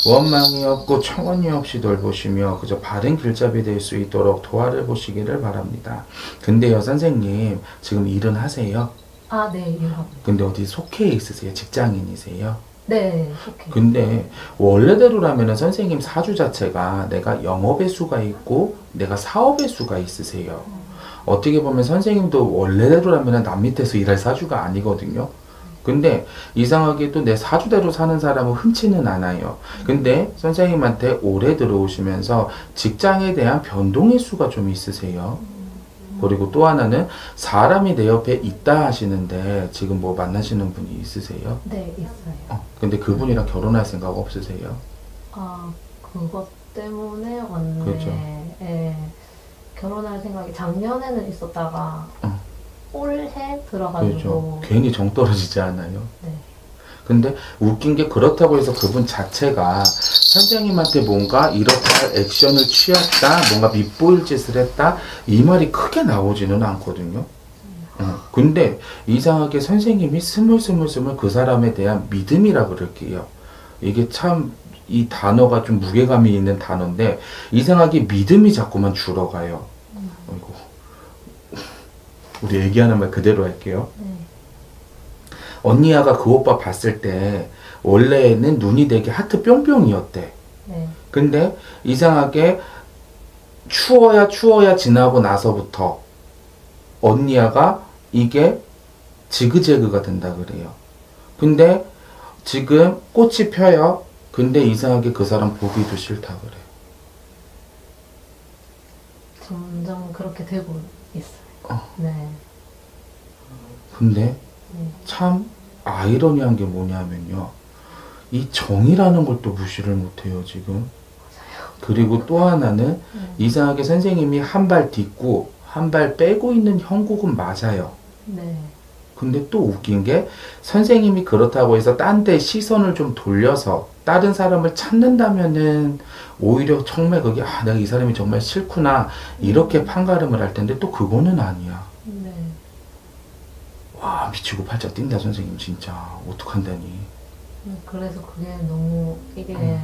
원망이 없고 청원이 없이 돌보시며 그저 바른 길잡이 될 수 있도록 도와를 보시기를 바랍니다. 근데요 선생님 지금 일은 하세요? 아, 네, 일하고. 근데 어디 속해 있으세요? 직장인이세요? 네, 오케이. 근데 원래대로라면 선생님 사주 자체가 내가 영업의 수가 있고 내가 사업의 수가 있으세요. 어떻게 보면 선생님도 원래대로라면 남 밑에서 일할 사주가 아니거든요. 근데 이상하게도 내 사주대로 사는 사람은 흔치는 않아요. 근데 선생님한테 오래 들어오시면서 직장에 대한 변동의 수가 좀 있으세요. 그리고 또 하나는 사람이 내 옆에 있다 하시는데 지금 뭐 만나시는 분이 있으세요? 네, 있어요. 근데 그분이랑 결혼할 생각 없으세요? 아, 그것 때문에 왔는데, 그렇죠. 예, 결혼할 생각이 작년에는 있었다가, 올해 그렇죠. 들어가지고, 괜히 정 떨어지지 않아요? 네. 근데 웃긴 게 그렇다고 해서 그분 자체가 선생님한테 뭔가 이렇게 할 액션을 취했다, 뭔가 밉보일 짓을 했다, 이 말이 크게 나오지는 않거든요. 근데 이상하게 선생님이 스물스물 그 사람에 대한 믿음이라 그럴게요. 이게 참 이 단어가 좀 무게감이 있는 단어인데 이상하게 믿음이 자꾸만 줄어가요. 아이고. 우리 얘기하는 말 그대로 할게요. 네. 언니야가 그 오빠 봤을 때 원래는 눈이 되게 하트 뿅뿅이었대. 네. 근데 이상하게 추워야 지나고 나서부터 언니야가 이게 지그재그가 된다 그래요. 근데 지금 꽃이 펴요. 근데 이상하게 그 사람 보기도 싫다 그래. 점점 그렇게 되고 있어요. 네. 근데 네. 참 아이러니한 게 뭐냐면요. 이 정이라는 걸 또 무시를 못해요 지금. 그리고 또 하나는 이상하게 선생님이 한 발 딛고 한 발 빼고 있는 형국은 맞아요. 네. 근데 또 웃긴 게 선생님이 그렇다고 해서 딴 데 시선을 좀 돌려서 다른 사람을 찾는다면은 오히려 정말 그게 아 내가 이 사람이 정말 싫구나 이렇게 판가름을 할 텐데 또 그거는 아니야. 네. 와 미치고 팔짝 뛴다 선생님 진짜 어떡한다니. 그래서 그게 너무 이게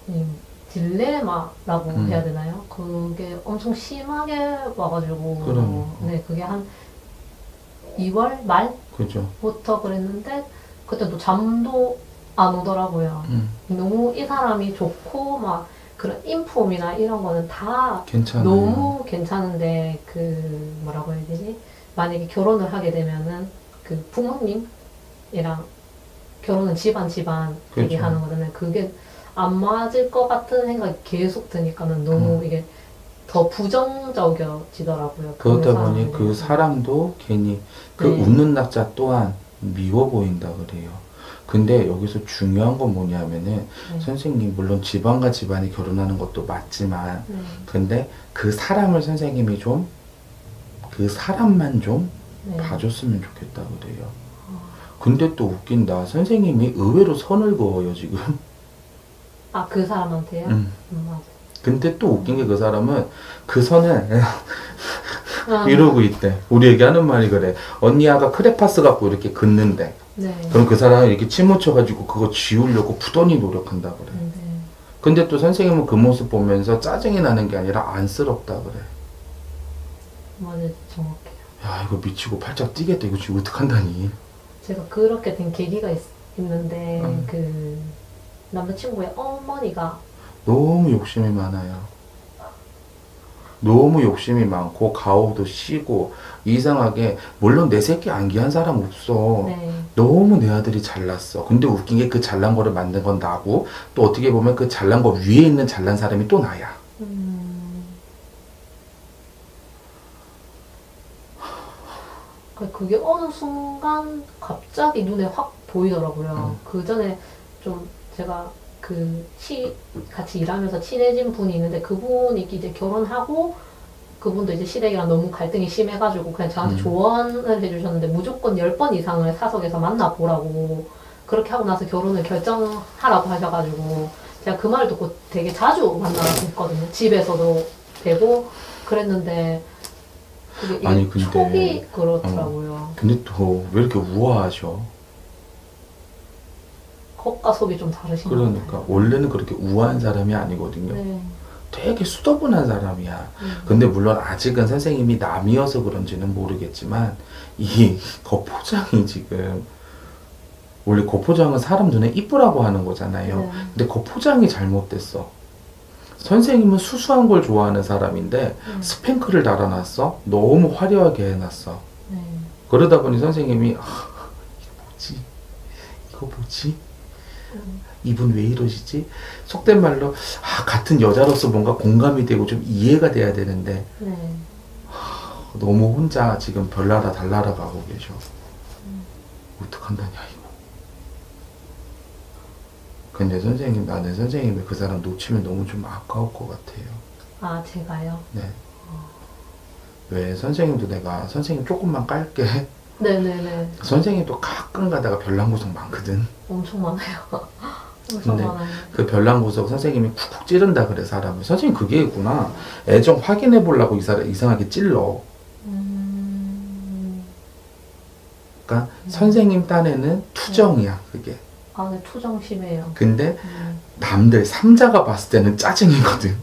이 딜레마라고 해야 되나요? 그게 엄청 심하게 와가지고 그러니까. 네 그게 한 2월 그죠. 말부터 그랬는데 그때도 잠도 안 오더라고요. 너무 이 사람이 좋고 막 그런 인품이나 이런 거는 다 괜찮아요. 너무 괜찮은데 그 뭐라고 해야 되지? 만약에 결혼을 하게 되면은 그 부모님이랑 결혼은 집안 그렇죠. 얘기하는 거잖아요. 그게 안 맞을 것 같은 생각이 계속 드니까는 너무 이게 더 부정적이어지더라고요. 그러다 보니 그 사람도 괜히 그 네. 웃는 낙자 또한 미워 보인다 그래요. 근데 여기서 중요한 건 뭐냐면은 선생님 물론 집안과 집안이 결혼하는 것도 맞지만 근데 그 사람을 선생님이 좀 그 사람만 좀 봐줬으면 좋겠다 그래요. 근데 또 웃긴다. 선생님이 의외로 선을 그어요 지금. 아, 그 사람한테요? 맞아. 근데 또 웃긴 게 그 사람은 그 선을 이러고 있대. 우리에게 하는 말이 그래. 언니야가 크레파스 갖고 이렇게 긋는데 네. 그럼 그 사람이 이렇게 침 묻혀가지고 그거 지우려고 부단히 노력한다 그래. 네. 근데 또 선생님은 그 모습 보면서 짜증이 나는 게 아니라 안쓰럽다 그래. 맞아요. 정확해요. 야 이거 미치고 팔짝 뛰겠다. 이거 지금 어떡한다니. 제가 그렇게 된 계기가 있는데 그 남자친구의 어머니가 너무 욕심이 많아요. 너무 욕심이 많고 가오도 시고 이상하게 물론 내 새끼 안기한 사람 없어. 네. 너무 내 아들이 잘났어. 근데 웃긴 게 그 잘난 거를 만든 건 나고 또 어떻게 보면 그 잘난 거 위에 있는 잘난 사람이 또 나야. 그게 어느 순간 갑자기 눈에 확 보이더라고요. 그 전에 좀 제가 같이 일하면서 친해진 분이 있는데 그분이 이제 결혼하고 그분도 이제 시댁이랑 너무 갈등이 심해가지고 그냥 저한테 조언을 해주셨는데 무조건 10번 이상을 사석에서 만나보라고 그렇게 하고 나서 결혼을 결정하라고 하셔가지고 제가 그 말을 듣고 되게 자주 만나봤거든요. 집에서도 되고 그랬는데 그게 아니, 근데, 촉이 그렇더라고요. 근데 또 왜 이렇게 우아하셔? 겉과 속이 좀 다르신 것 그러니까 같아요. 원래는 그렇게 우아한 사람이 아니거든요. 네. 되게 수더분한 사람이야. 근데 물론 아직은 선생님이 남이어서 그런지는 모르겠지만 이 겉포장이 지금 원래 겉포장은 사람 눈에 이쁘라고 하는 거잖아요. 네. 근데 겉포장이 잘못됐어. 선생님은 수수한 걸 좋아하는 사람인데 스팽크를 달아놨어. 너무 화려하게 해놨어. 네. 그러다 보니 선생님이 이거 뭐지? 이분 왜 이러시지? 속된 말로 같은 여자로서 뭔가 공감이 되고 좀 이해가 돼야 되는데 네. 너무 혼자 지금 별나라 달나라 가고 계셔. 어떡한다냐 이거. 근데 선생님, 나는 선생님이 그 사람 놓치면 너무 좀 아까울 것 같아요. 아, 제가요? 네. 왜 선생님도 내가 선생님 조금만 깔게. 네네네. 선생님도 가끔 가다가 별난 구석 많거든. 엄청 많아요. 엄청 근데 많아요. 그 별난 구석 선생님이 쿡쿡 찌른다 그래 사람을. 선생님 그게 있구나. 애정 확인해 보려고 이 사람 이상하게 찔러. 그러니까 선생님 딴에는 투정이야 그게. 아, 네, 투정 심해요. 근데 남들 삼자가 봤을 때는 짜증이거든.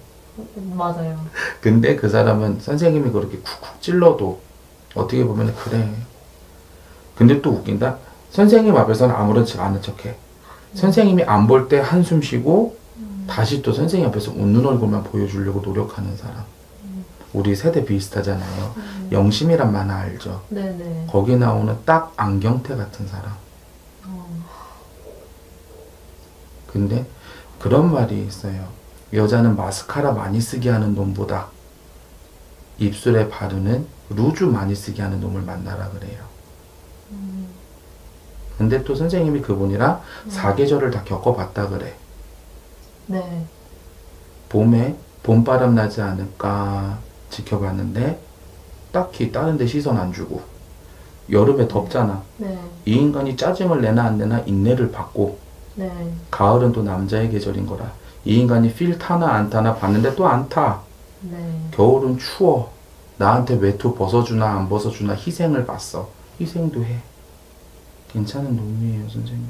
맞아요. 근데 그 사람은 선생님이 그렇게 쿡쿡 찔러도 어떻게 보면 그래. 근데 또 웃긴다. 선생님 앞에서는 아무렇지 않은 척해. 선생님이 안 볼 때 한숨 쉬고 다시 또 선생님 앞에서 웃는 얼굴만 보여주려고 노력하는 사람. 우리 세대 비슷하잖아요. 영심이란 만화 알죠? 네네. 거기 나오는 딱 안경태 같은 사람. 근데 그런 말이 있어요. 여자는 마스카라 많이 쓰게 하는 놈보다 입술에 바르는 루즈 많이 쓰게 하는 놈을 만나라 그래요. 근데 또 선생님이 그분이랑 사계절을 다 겪어봤다 그래. 네. 봄에 봄바람 나지 않을까 지켜봤는데 딱히 다른 데 시선 안 주고 여름에 덥잖아. 네. 이 인간이 짜증을 내나 안 내나 인내를 받고 네. 가을은 또 남자의 계절인 거라 이 인간이 필 타나 안 타나 봤는데 또 안 타. 네. 겨울은 추워. 나한테 외투 벗어주나 안 벗어주나 희생을 봤어. 희생도 해. 괜찮은 놈이에요 선생님.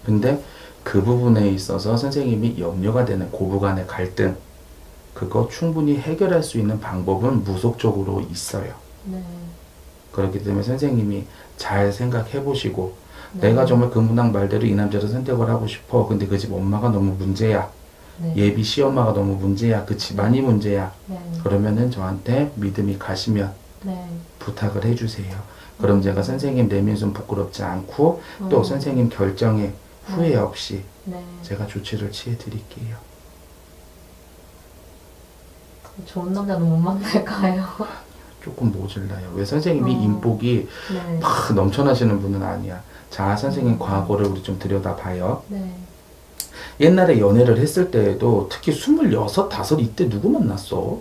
근데 그 부분에 있어서 선생님이 염려가 되는 고부간의 갈등 그거 충분히 해결할 수 있는 방법은 무속적으로 있어요. 네. 그렇기 때문에 선생님이 잘 생각해 보시고 네. 내가 정말 그 문학 말대로 이 남자를 선택을 하고 싶어. 근데 그 집 엄마가 너무 문제야. 네. 예비 시엄마가 너무 문제야. 그 집안이 문제야. 네. 그러면은 저한테 믿음이 가시면 네. 부탁을 해주세요. 그럼 제가 선생님 내민순 부끄럽지 않고 또 선생님 결정에 후회 없이 네. 제가 조치를 취해 드릴게요. 좋은 남자는 못 만날까요? 조금 모질라요. 왜 선생님이 인복이 네. 막 넘쳐나시는 분은 아니야. 자, 선생님 과거를 우리 좀 들여다봐요. 네. 옛날에 연애를 했을 때에도 특히 26, 5 이때 누구 만났어?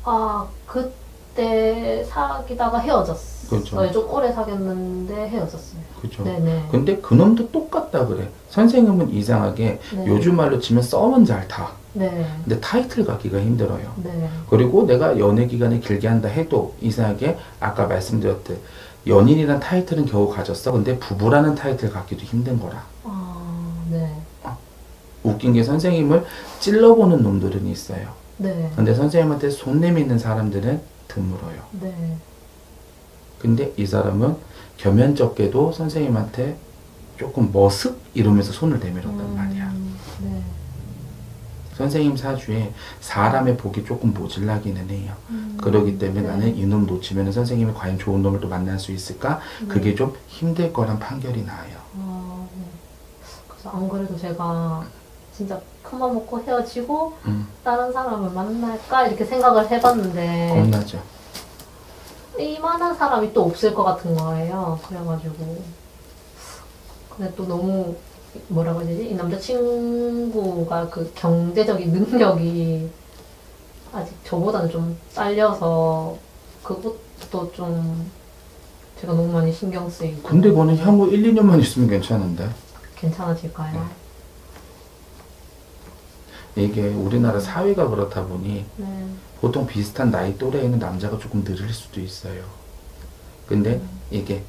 아, 그때 사귀다가 헤어졌어요. 그렇죠. 좀 오래 사귀었는데 헤어졌어요. 그죠. 네네. 근데 그놈도 똑같다 그래. 선생님은 이상하게 네. 요즘 말로 치면 썸은 잘 타. 네. 근데 타이틀 갖기가 힘들어요. 네. 그리고 내가 연애 기간을 길게 한다 해도 이상하게 아까 말씀드렸듯 연인이란 타이틀은 겨우 가졌어. 근데 부부라는 타이틀 갖기도 힘든 거라. 아, 네. 웃긴 게 선생님을 찔러보는 놈들은 있어요. 네. 근데 선생님한테 손 내미는 사람들은 드물어요. 네. 근데 이 사람은 겸연쩍게도 선생님한테 조금 머쓱 이러면서 손을 내밀었단 말이야. 네. 선생님 사주에 사람의 복이 조금 모질라기는 해요. 그러기 때문에 네. 나는 이놈 놓치면 선생님이 과연 좋은 놈을 또 만날 수 있을까? 그게 좀 힘들 거란 판결이 나요. 아, 네. 그래서 안 그래도 제가 진짜 큰맘 먹고 헤어지고 다른 사람을 만날까 이렇게 생각을 해봤는데 겁나죠. 이만한 사람이 또 없을 것 같은 거예요. 그래가지고 근데 또 너무 뭐라고 해야 되지? 이 남자친구가 그 경제적인 능력이 아직 저보다는 좀 딸려서 그것도 좀 제가 너무 많이 신경 쓰이고. 근데 그거는 향후 1, 2년만 있으면 괜찮은데. 괜찮아질까요? 이게 우리나라 사회가 그렇다 보니 네. 보통 비슷한 나이 또래에 있는 남자가 조금 느릴 수도 있어요. 근데 이게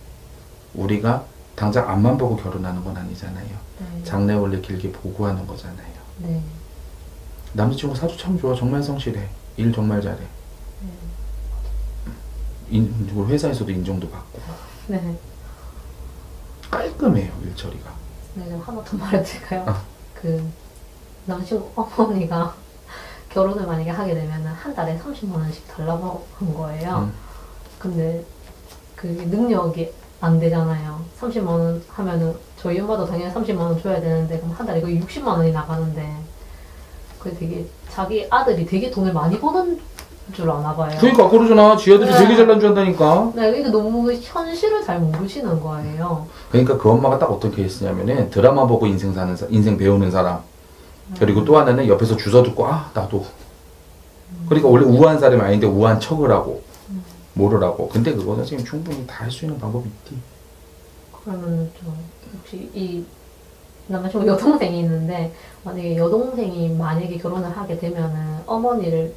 우리가 당장 앞만 보고 결혼하는 건 아니잖아요. 네. 장래 원래 길게 보고 하는 거잖아요. 네. 남자친구 사주 참 좋아. 정말 성실해. 일 정말 잘해. 그리고 회사에서도 인정도 받고. 네. 깔끔해요, 일 처리가. 네, 좀 하나 더 말해도 될까요? 아. 그 남자친구 어머니가 결혼을 만약에 하게 되면 한 달에 30만 원씩 달라고 한 거예요. 근데 그게 능력이 안 되잖아요. 30만 원 하면은 저희 엄마도 당연히 30만 원 줘야 되는데 그럼 한 달에 거의 60만 원이 나가는데 그게 되게 자기 아들이 되게 돈을 많이 버는 줄 아나 봐요. 그러니까 그러잖아. 지 아들이 네. 되게 잘난 줄 안다니까. 네, 이게 너무 현실을 잘 모르시는 거예요. 그러니까 그 엄마가 딱 어떤 케이스냐면은 드라마 보고 인생 사는 인생 배우는 사람. 그리고 또 하나는 옆에서 주워 듣고 아 나도. 그러니까 원래 우아한 사람이 아닌데 우아한 척을 하고 모르라고. 근데 그거 선생님 충분히 다 할 수 있는 방법이 있지. 그러면 좀 혹시 이 남자친구 여동생이 있는데 만약에 여동생이 만약에 결혼을 하게 되면은 어머니를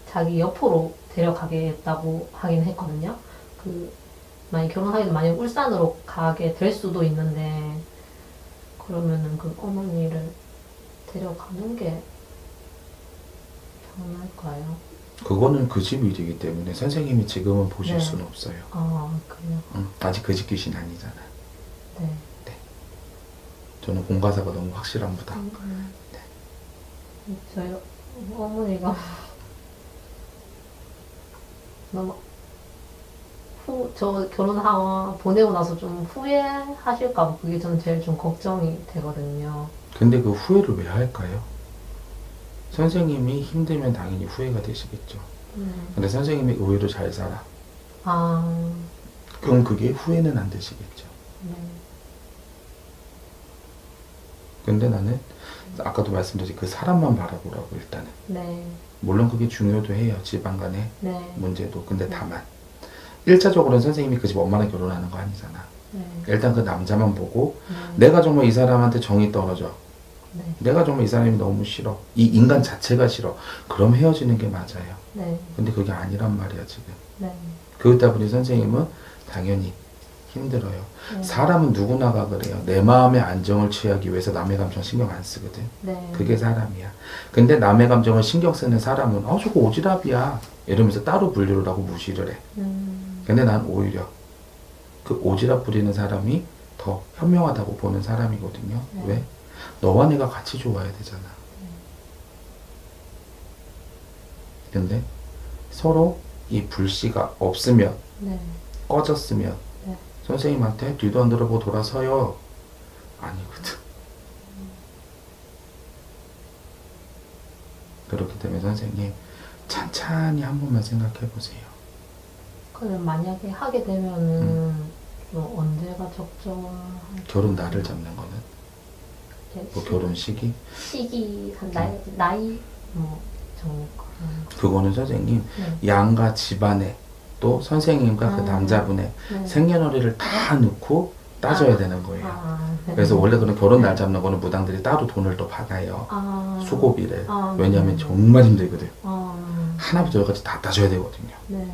자기 옆으로 데려가겠다고 하긴 했거든요. 그 만약 결혼하게 되면 만약 울산으로 가게 될 수도 있는데 그러면은 그 어머니를 데려가는 게 편할까요? 그거는 그 집 일이기 때문에 선생님이 지금은 보실 네. 수는 없어요. 아 그래요? 아직 그 집 귀신 아니잖아. 네. 저는 공과사가 너무 확실한 보다. 저희 어머니가 너무 저 결혼하고 보내고 나서 좀 후회하실까 봐 그게 저는 제일 좀 걱정이 되거든요. 근데 그 후회를 왜 할까요? 선생님이 힘들면 당연히 후회가 되시겠죠. 근데 선생님이 의외로 잘 살아. 아, 그럼 그게 후회는 안 되시겠죠. 네. 근데 나는 아까도 말씀드린 그 사람만 바라보라고 일단은. 네. 물론 그게 중요도 해요. 집안 간의 네. 문제도. 근데 다만 1차적으로는 선생님이 그 집 엄마랑 결혼하는 거 아니잖아. 네. 일단 그 남자만 보고 네. 내가 정말 이 사람한테 정이 떨어져. 네. 내가 정말 이 사람이 너무 싫어. 이 인간 자체가 싫어. 그럼 헤어지는 게 맞아요. 네. 근데 그게 아니란 말이야 지금. 네. 그렇다 보니 선생님은 당연히 힘들어요. 네. 사람은 누구나가 그래요. 내 마음의 안정을 취하기 위해서 남의 감정 신경 안 쓰거든. 네. 그게 사람이야. 근데 남의 감정을 신경 쓰는 사람은 저거 오지랖이야 이러면서 따로 분류를 하고 무시를 해. 근데 난 오히려 그 오지랖 부리는 사람이 더 현명하다고 보는 사람이거든요. 네. 왜? 너와 내가 같이 좋아야 되잖아. 근데 서로 이 불씨가 없으면 네. 꺼졌으면 네. 선생님한테 뒤도 안 돌아보고 돌아서요. 아니거든. 그렇기 때문에 선생님 찬찬히 한 번만 생각해 보세요. 그럼 만약에 하게 되면은 좀 언제가 적정한 결혼 날을 잡는 거는 뭐 결혼 시기? 시기 한 나이 뭐 정도 그거는 선생님 네. 양가 집안에 또 선생님과 그 아. 남자분의 네. 생년월일을 다 넣고 따져야 되는 거예요. 네. 그래서 원래 그런 결혼 날 잡는 거는 무당들이 따로 돈을 더 받아요. 수고비를. 왜냐하면 정말 힘들거든. 하나부터 열까지 다 따져야 되거든요. 네.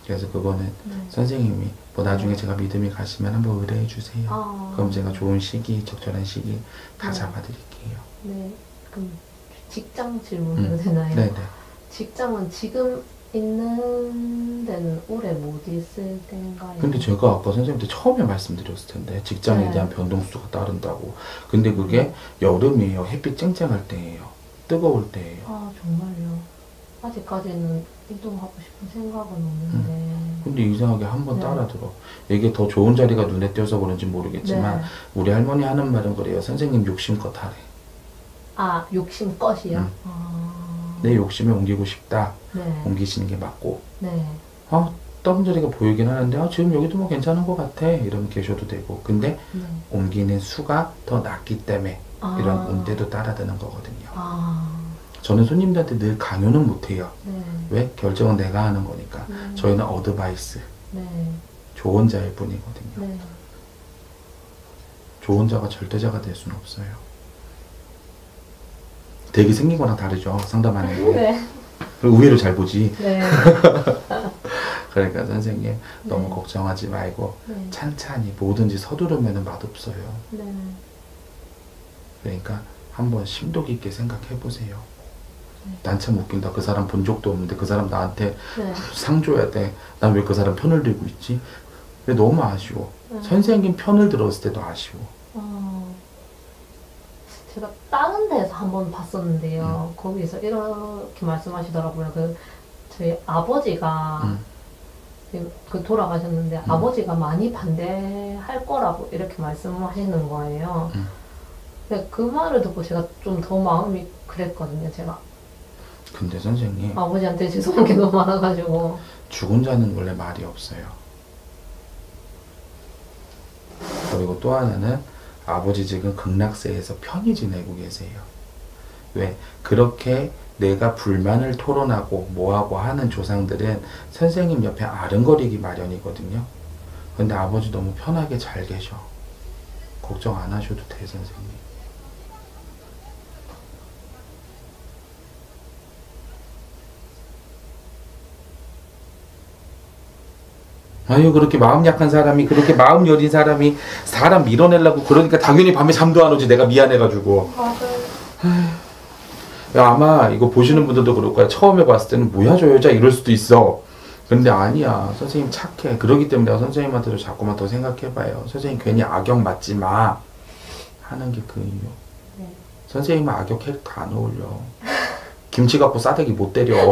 그래서 그거는 네. 선생님이 뭐 나중에 제가 믿음이 가시면 한번 의뢰해 주세요. 그럼 제가 좋은 시기, 적절한 시기 다 네. 잡아드릴게요. 네. 그럼 직장 질문해도 되나요? 네네. 직장은 지금 있는 데는 오래 못 있을 때인가요? 근데 제가 아까 선생님한테 처음에 말씀드렸을 텐데 직장에 네. 대한 변동수가 따른다고. 근데 그게 여름이에요. 햇빛 쨍쨍할 때예요. 뜨거울 때예요. 아 정말요? 아직까지는 이동하고 싶은 생각은 없는데 근데 이상하게 한번 네. 따라들어. 이게 더 좋은 자리가 눈에 띄어서 그런지 모르겠지만 네. 우리 할머니 하는 말은 그래요. 선생님 욕심껏 하래. 아 욕심껏이요? 응. 아... 내 욕심에 옮기고 싶다. 네. 옮기시는 게 맞고. 네. 다른 자리가 보이긴 하는데 지금 여기도 뭐 괜찮은 것 같아. 이러면 계셔도 되고. 근데 네. 옮기는 수가 더 낮기 때문에 아. 이런 운대도 따라드는 거거든요. 아... 저는 손님들한테 늘 강요는 못해요. 네. 왜? 결정은 내가 하는 거니까. 저희는 어드바이스. 네. 좋은 자일 뿐이거든요. 네. 좋은 자가 절대자가 될 수는 없어요. 되게 생긴 거랑 다르죠. 상담하는 거. 네. 그리고 의외로 잘 보지. 네. 그러니까 선생님 너무 네. 걱정하지 말고 네. 찬찬히 뭐든지 서두르면 맛없어요. 네. 그러니까 한번 심도 깊게 생각해 보세요. 네. 난 참 웃긴다. 그 사람 본 적도 없는데 그 사람 나한테 네. 상 줘야 돼. 난 왜 그 사람 편을 들고 있지? 근데 너무 아쉬워. 네. 선생님 편을 들었을 때도 아쉬워. 제가 다른 데서 한번 봤었는데요. 거기서 이렇게 말씀하시더라고요. 저희 아버지가 그 돌아가셨는데 아버지가 많이 반대할 거라고 이렇게 말씀하시는 거예요. 근데 그 말을 듣고 제가 좀 더 마음이 그랬거든요. 제가 근데 선생님 아버지한테 죄송한 게 너무 많아가지고. 죽은 자는 원래 말이 없어요. 그리고 또 하나는 아버지 지금 극락세에서 편히 지내고 계세요. 왜? 그렇게 내가 불만을 토론하고 뭐하고 하는 조상들은 선생님 옆에 아른거리기 마련이거든요. 근데 아버지 너무 편하게 잘 계셔. 걱정 안 하셔도 돼, 선생님. 아유, 그렇게 마음 약한 사람이, 그렇게 마음 여린 사람이 사람 밀어내려고 그러니까 당연히 밤에 잠도 안 오지. 내가 미안해가지고. 야, 아마 이거 보시는 분들도 그럴 거야. 처음에 봤을 때는 뭐야 저 여자 이럴 수도 있어. 근데 아니야. 선생님 착해. 그러기 때문에 내가 선생님한테도 자꾸만 더 생각해봐요. 선생님 괜히 악역 맞지 마. 하는 게 그 이유. 네. 선생님은 악역 캐릭터 안 어울려. 김치 갖고 싸대기 못 때려.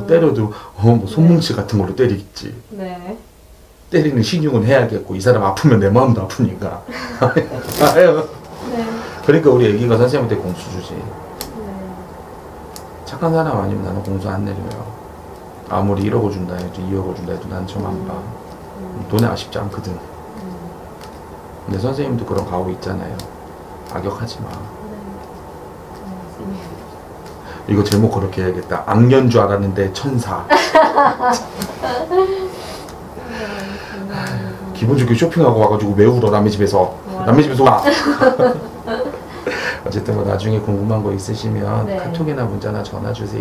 때려도 뭐 손뭉치 같은 걸로 때리겠지. 네. 때리는 신용은 해야겠고 이 사람 아프면 내 마음도 아프니까. 아유. 네. 그러니까 우리 애기가 선생님한테 공수 주지. 네. 착한 사람 아니면 나는 공수 안 내려요. 아무리 1억을 준다 해도 2억을 준다 해도 난 좀 안 봐. 돈에 아쉽지 않거든. 근데 선생님도 그런 가오 있잖아요. 악역하지 마. 이거 제목 그렇게 해야겠다. 악nhân 줄 알았는데 천사. 기분 좋게 쇼핑하고 와가지고 왜 울어 남의 집에서. 남의 집에서 와. 어쨌든 뭐 나중에 궁금한 거 있으시면 네. 카톡이나 문자나 전화 주세요.